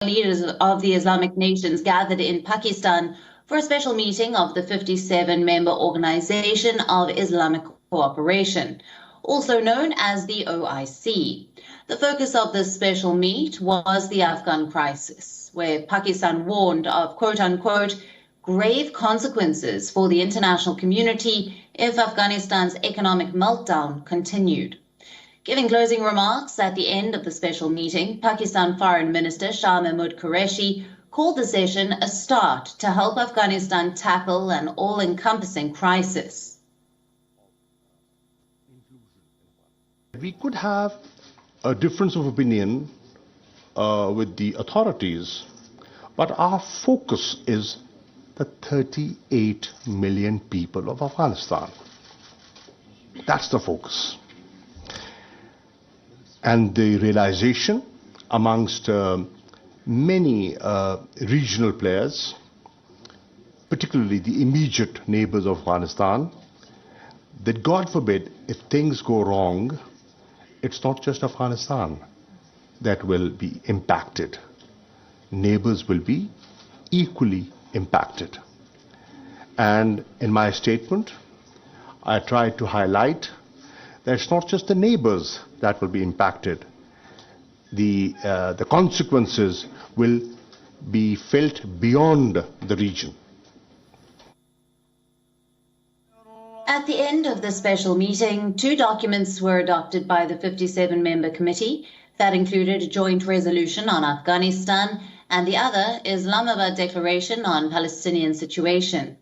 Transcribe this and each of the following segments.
Leaders of the Islamic nations gathered in Pakistan for a special meeting of the 57-member Organization of Islamic Cooperation, also known as the OIC. The focus of this special meet was the Afghan crisis, where Pakistan warned of quote-unquote grave consequences for the international community if Afghanistan's economic meltdown continued. Giving closing remarks at the end of the special meeting, Pakistan Foreign Minister Shah Mahmood Qureshi called the session a start to help Afghanistan tackle an all-encompassing crisis. We could have a difference of opinion with the authorities, but our focus is the 38 million people of Afghanistan. That's the focus. And the realization amongst many regional players, particularly the immediate neighbors of Afghanistan, that God forbid, if things go wrong, it's not just Afghanistan that will be impacted. Neighbors will be equally impacted. And in my statement, I tried to highlight that it's not just the neighbors that will be impacted. The consequences will be felt beyond the region. At the end of the special meeting, 2 documents were adopted by the 57-member committee. That included a joint resolution on Afghanistan and the other Islamabad Declaration on Palestinian situation.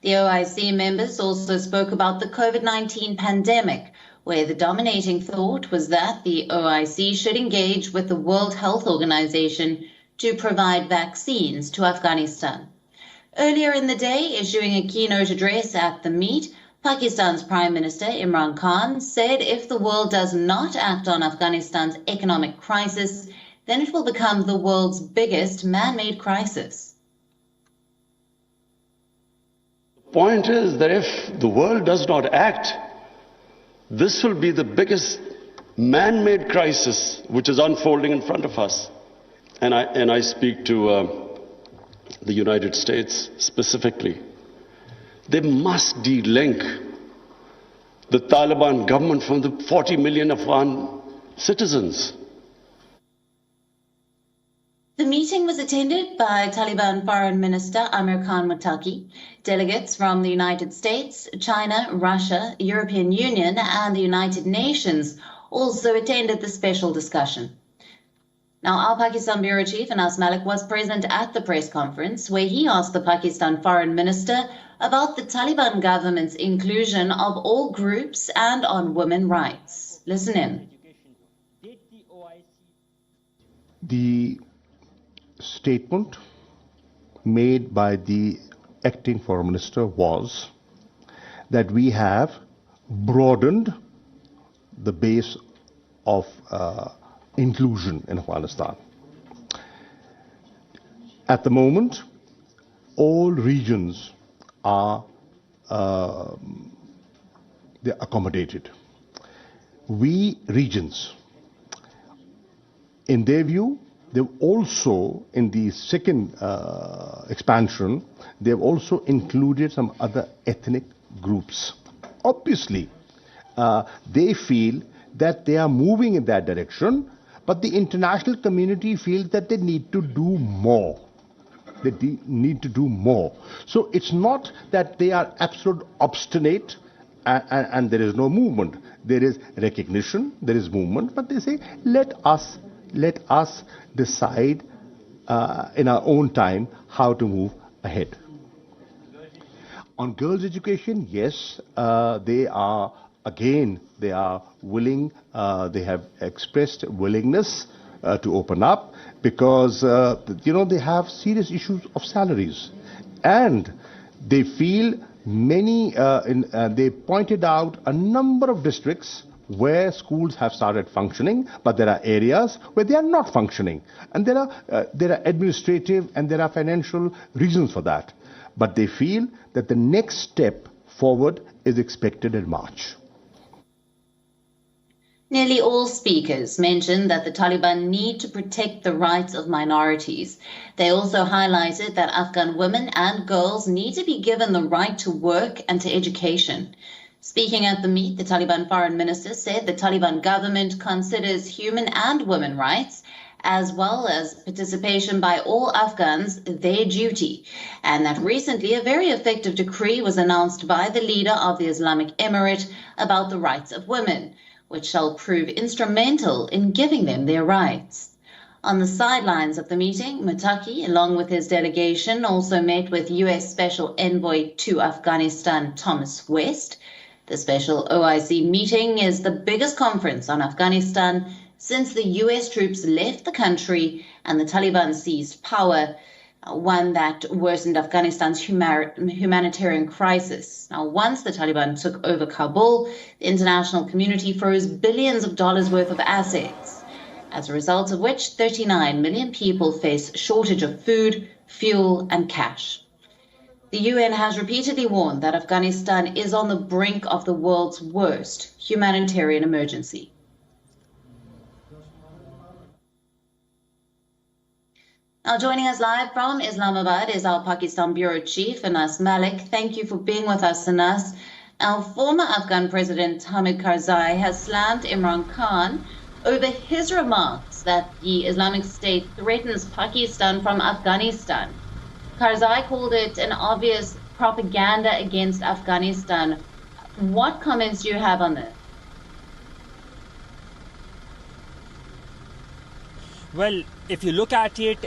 The OIC members also spoke about the COVID-19 pandemic, where the dominating thought was that the OIC should engage with the World Health Organization to provide vaccines to Afghanistan. Earlier in the day, issuing a keynote address at the meet, Pakistan's Prime Minister Imran Khan said if the world does not act on Afghanistan's economic crisis, then it will become the world's biggest man-made crisis. The point is that if the world does not act, this will be the biggest man-made crisis which is unfolding in front of us. And I speak to the United States specifically. They must de-link the Taliban government from the 40 million Afghan citizens. The meeting was attended by Taliban Foreign Minister Amir Khan Muttaqi. Delegates from the United States, China, Russia, European Union, and the United Nations also attended the special discussion. Now, our Pakistan Bureau Chief Anas Malik was present at the press conference where he asked the Pakistan Foreign Minister about the Taliban government's inclusion of all groups and on women's rights. Listen in. The statement made by the acting foreign minister was that we have broadened the base of inclusion in Afghanistan. At the moment, all regions are they're accommodated. We regions, in their view, they've also, in the second expansion, they've also included some other ethnic groups. Obviously, they feel that they are moving in that direction, but the international community feels that they need to do more. They need to do more. So it's not that they are absolute obstinate and there is no movement. There is recognition, there is movement, but they say, let us decide in our own time how to move ahead. On girls' education, yes, they are willing, they have expressed willingness to open up because, they have serious issues of salaries. And they feel they pointed out a number of districts where schools have started functioning, but there are areas where they are not functioning. And there are administrative and there are financial reasons for that. But they feel that the next step forward is expected in March. Nearly all speakers mentioned that the Taliban need to protect the rights of minorities. They also highlighted that Afghan women and girls need to be given the right to work and to education. Speaking at the meet, the Taliban foreign minister said the Taliban government considers human and women rights, as well as participation by all Afghans, their duty, and that recently a very effective decree was announced by the leader of the Islamic Emirate about the rights of women, which shall prove instrumental in giving them their rights. On the sidelines of the meeting, Mutaki, along with his delegation, also met with U.S. Special Envoy to Afghanistan, Thomas West. The special OIC meeting is the biggest conference on Afghanistan since the U.S. troops left the country and the Taliban seized power, one that worsened Afghanistan's humanitarian crisis. Now, once the Taliban took over Kabul, the international community froze billions of dollars worth of assets, as a result of which 39 million people face shortage of food, fuel, and cash. The UN has repeatedly warned that Afghanistan is on the brink of the world's worst humanitarian emergency. Now, joining us live from Islamabad is our Pakistan Bureau Chief, Anas Malik. Thank you for being with us, Anas. Our former Afghan President Hamid Karzai has slammed Imran Khan over his remarks that the Islamic State threatens Pakistan from Afghanistan. Karzai called it an obvious propaganda against Afghanistan. What comments do you have on this? Well, if you look at it,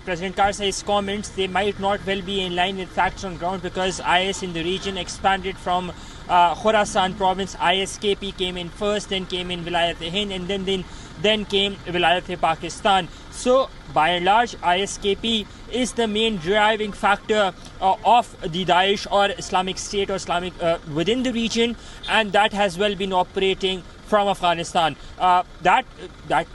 President Karzai's comments, they might not well be in line with facts on ground, because IS in the region expanded from Khorasan province. ISKP came in first, then came in Wilayat-e-Hind, and then came Wilayat-e-Pakistan. So, by and large, ISKP is the main driving factor of the Daesh or Islamic State or Islamic within the region, and that has well been operating from Afghanistan. That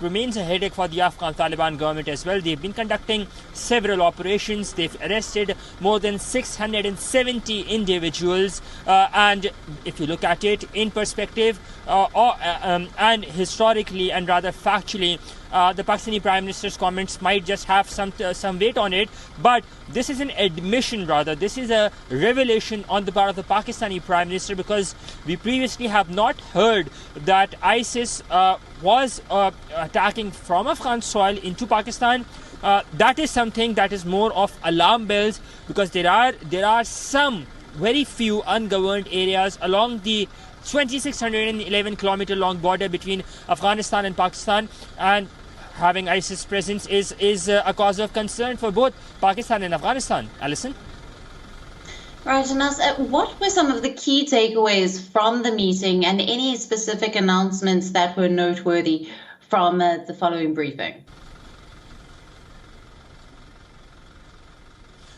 remains a headache for the Afghan Taliban government as well. They've been conducting several operations. They've arrested more than 670 individuals. And if you look at it in perspective and historically and rather factually, the Pakistani Prime Minister's comments might just have some weight on it, but this is an admission, rather. This is a revelation on the part of the Pakistani Prime Minister, because we previously have not heard that ISIS was attacking from Afghan soil into Pakistan. That is something that is more of alarm bells, because there are some very few ungoverned areas along the 2,611 kilometer long border between Afghanistan and Pakistan, and having ISIS presence is a cause of concern for both Pakistan and Afghanistan. Alison? Right, Anas, what were some of the key takeaways from the meeting and any specific announcements that were noteworthy from the following briefing?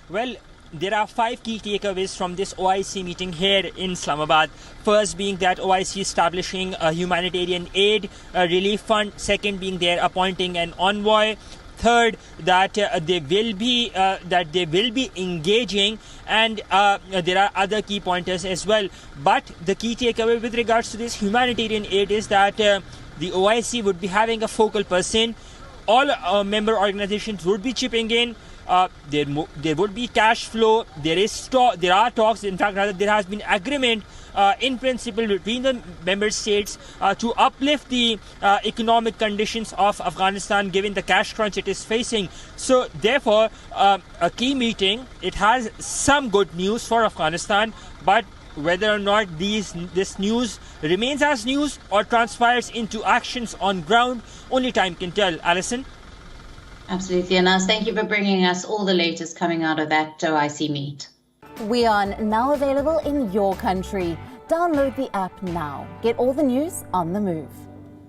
Well, there are 5 key takeaways from this OIC meeting here in Islamabad. First being that OIC establishing a humanitarian aid relief fund. Second being they're appointing an envoy. Third, that they will be engaging, and there are other key pointers as well. But the key takeaway with regards to this humanitarian aid is that the OIC would be having a focal person. All member organizations would be chipping in. There would be cash flow. There are talks. In fact, rather, there has been agreement in principle between the member states to uplift the economic conditions of Afghanistan, given the cash crunch it is facing. So, therefore, a key meeting. It has some good news for Afghanistan, but whether or not this news remains as news or transpires into actions on ground, only time can tell. Alison? Absolutely, Anas. Thank you for bringing us all the latest coming out of that OIC meet. WION, now available in your country. Download the app now. Get all the news on the move.